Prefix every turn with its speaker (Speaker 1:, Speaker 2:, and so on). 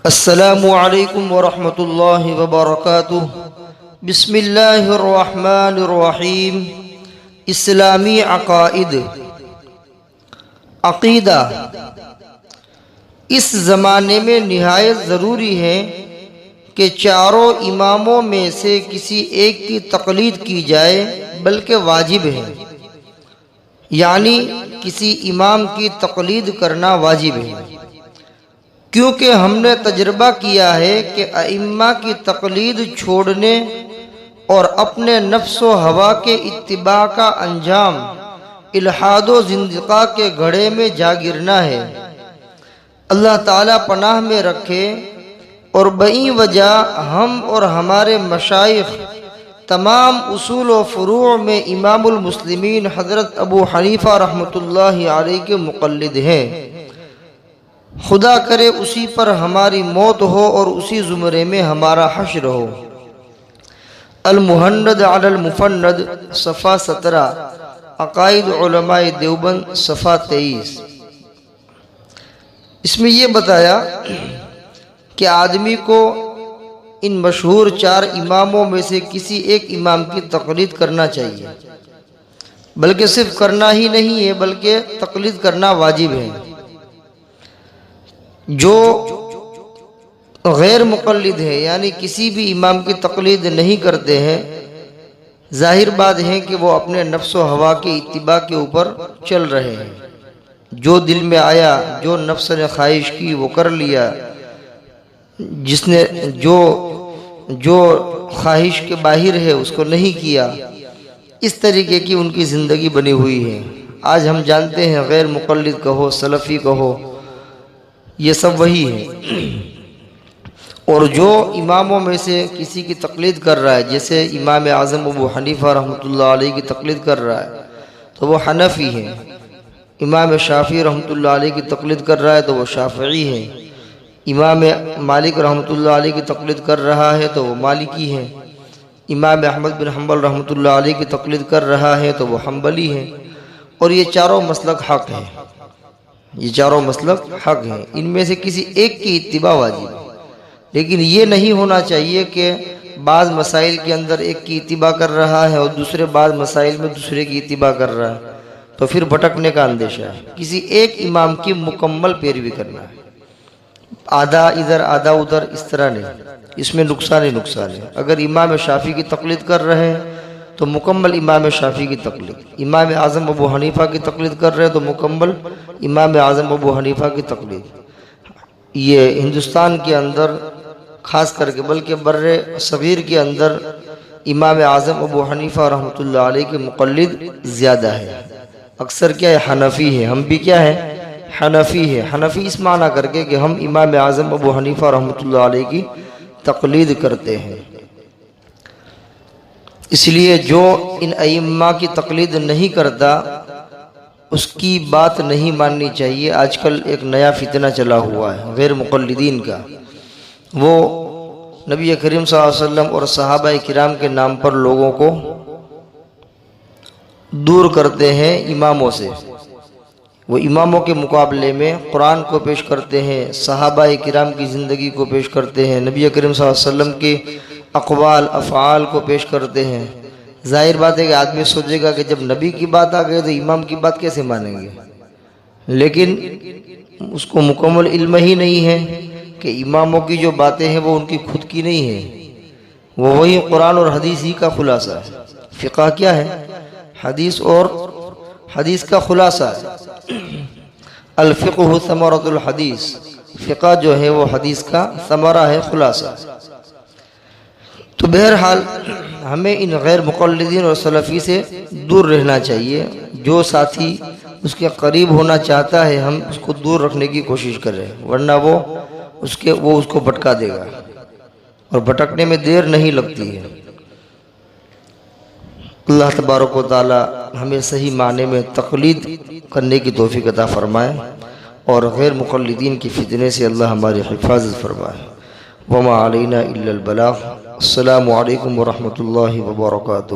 Speaker 1: السلام علیکم ورحمۃ اللہ وبرکاتہ۔ بسم اللہ الرحمن الرحیم۔ اسلامی عقائد۔ عقیدہ اس زمانے میں نہایت ضروری ہے کہ چاروں اماموں میں سے کسی ایک کی تقلید کی جائے، بلکہ واجب ہے، یعنی کسی امام کی تقلید کرنا واجب ہے، کیونکہ ہم نے تجربہ کیا ہے کہ ائمہ کی تقلید چھوڑنے اور اپنے نفس و ہوا کے اتباع کا انجام الحاد و زندقہ کے گھڑے میں جا گرنا ہے۔ اللہ تعالیٰ پناہ میں رکھے، اور بئی وجہ ہم اور ہمارے مشائخ تمام اصول و فروع میں امام المسلمین حضرت ابو حنیفہ رحمۃ اللہ علیہ کے مقلد ہیں۔ خدا کرے اسی پر ہماری موت ہو اور اسی زمرے میں ہمارا حشر ہو۔ المہند علی المفند صفحہ 17، عقائد علماء دیوبند صفحہ 23۔ اس میں یہ بتایا کہ آدمی کو ان مشہور چار اماموں میں سے کسی ایک امام کی تقلید کرنا چاہیے، بلکہ صرف کرنا ہی نہیں ہے بلکہ تقلید کرنا واجب ہے۔ جو غیر مقلد ہے، یعنی کسی بھی امام کی تقلید نہیں کرتے ہیں، ظاہر بات ہے کہ وہ اپنے نفس و ہوا کے اتباع کے اوپر چل رہے ہیں۔ جو دل میں آیا، جو نفس نے خواہش کی وہ کر لیا، جس نے جو خواہش کے باہر ہے اس کو نہیں کیا، اس طریقے کی ان کی زندگی بنی ہوئی ہے۔ آج ہم جانتے ہیں غیر مقلد کہو، سلفی کہو، یہ سب وہی ہے۔ اور جو اماموں میں سے کسی کی تقلید کر رہا ہے، جیسے امام اعظم ابو حنیفہ رحمۃ اللہ علیہ کی تقلید کر رہا ہے تو وہ حنفی ہے، امام شافعی رحمۃ اللہ علیہ کی تقلید کر رہا ہے تو وہ شافعی ہے، امام مالک رحمۃ اللہ علیہ کی تقلید کر رہا ہے تو وہ مالکی ہے، امام احمد بن حنبل رحمۃ اللہ علیہ کی تقلید کر رہا ہے تو وہ حنبلی ہے۔ اور یہ چاروں مسلک حق ہیں، یہ چاروں مسلک حق ہیں، ان میں سے کسی ایک کی اتباع واجب ہے۔ لیکن یہ نہیں ہونا چاہیے کہ بعض مسائل کے اندر ایک کی اتباع کر رہا ہے اور دوسرے بعض مسائل میں دوسرے کی اتباع کر رہا ہے، تو پھر بھٹکنے کا اندیشہ ہے۔ کسی ایک امام کی مکمل پیروی کرنا ہے، آدھا ادھر آدھا ادھر اس طرح نہیں، اس میں نقصان ہی نقصان ہے۔ اگر امام شافعی کی تقلید کر رہے ہیں تو مکمل امام شافعی کی تقلید، امام اعظم ابو حنیفہ کی تقلید کر رہے ہیں تو مکمل امام اعظم ابو حنیفہ کی تقلید۔ یہ ہندوستان کے اندر خاص کر کے، بلکہ بر صغیر کے اندر امام اعظم ابو حنیفہ رحمۃ اللہ علیہ کے مقلد زیادہ ہے۔ اکثر کیا ہے، حنفی ہے، ہم بھی کیا ہے، حنفی ہے۔ حنفی اس معنی کر کے کہ ہم امام اعظم ابو حنیفہ رحمۃ اللہ علیہ کی تقلید کرتے ہیں۔ اس لیے جو ان ائمہ کی تقلید نہیں کرتا اس کی بات نہیں ماننی چاہیے۔ آج کل ایک نیا فتنہ چلا ہوا ہے غیر مقلدین کا، وہ نبی کریم صلی اللہ علیہ وسلم اور صحابہ کرام کے نام پر لوگوں کو دور کرتے ہیں اماموں سے۔ وہ اماموں کے مقابلے میں قرآن کو پیش کرتے ہیں، صحابہ کرام کی زندگی کو پیش کرتے ہیں، نبی کریم صلی اللہ علیہ وسلم کے اقوال افعال کو پیش کرتے ہیں۔ ظاہر بات ہے کہ آدمی سوچے گا کہ جب نبی کی بات آ گئی تو امام کی بات کیسے مانیں گے، لیکن اس کو مکمل علم ہی نہیں ہے کہ اماموں کی جو باتیں ہیں وہ ان کی خود کی نہیں ہیں، وہ وہی قرآن اور حدیث ہی کا خلاصہ ہے۔ فقہ کیا ہے، حدیث اور حدیث کا خلاصہ ہے۔ الفقہ ثمرۃ الحدیث، فقہ جو ہے وہ حدیث کا ثمرہ ہے، خلاصہ۔ تو بہرحال ہمیں ان غیر مقلدین اور سلفی سے دور رہنا چاہیے۔ جو ساتھی اس کے قریب ہونا چاہتا ہے ہم اس کو دور رکھنے کی کوشش کریں، ورنہ وہ اس کو بھٹکا دے گا، اور بھٹکنے میں دیر نہیں لگتی ہے۔ اللہ تبارک و تعالی ہمیں صحیح معنی میں تقلید کرنے کی توفیق عطا فرمائے، اور غیر مقلدین کی فتنے سے اللہ ہماری حفاظت فرمائے۔ وما علینا الا البلاغ۔ السلام علیکم ورحمۃ اللہ وبرکاتہ۔